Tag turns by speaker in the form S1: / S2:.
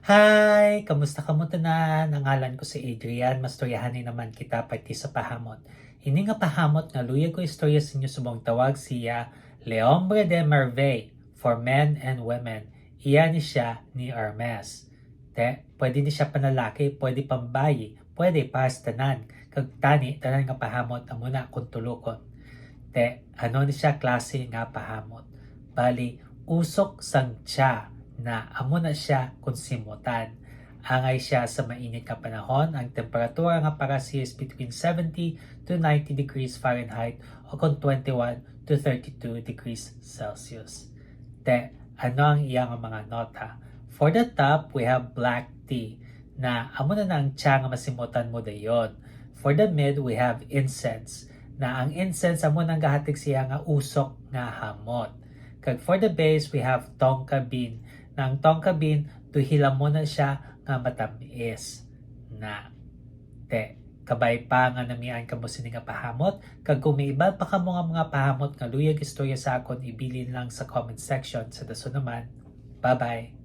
S1: Hi! Kamusta ka mo tanan? Ang ngalan ko si Adrian. Mastoryahanin naman kita pati sa pahamot. Hindi nga pahamot nga luyag ko istorya sa inyo subong tawag siya Leombre de Merveille for Men and Women. Iya ni siya ni Hermes. Pwede ni siya panalaki, pwede pambayi, pwede para sa tanan. Kag tanan nga pahamot ang muna kung tulukon. Ano ni siya klase nga pahamot? Bali, usok sang tiya na amo na siya kung simutan. Angay siya sa mainit nga panahon, ang temperatura nga para siya is between 70 to 90 degrees Fahrenheit o kung 21 to 32 degrees Celsius. Ano ang iyang mga nota? For the top, we have black tea na amo na ang tiya nga masimutan mo dayon. For the mid, we have incense na ang incense amo nang gahatig siya nga usok nga hamot. Kag for the base, we have tonka bean. Na ang tonka bean, tuhila mo na siya nga matamis. Kabay pa nga namian ka mo sini nga pahamot. Kag kung may iba pa ka mga pahamot nga luyag istorya sa akon, ibilin lang sa comment section. Sa daso naman, bye-bye!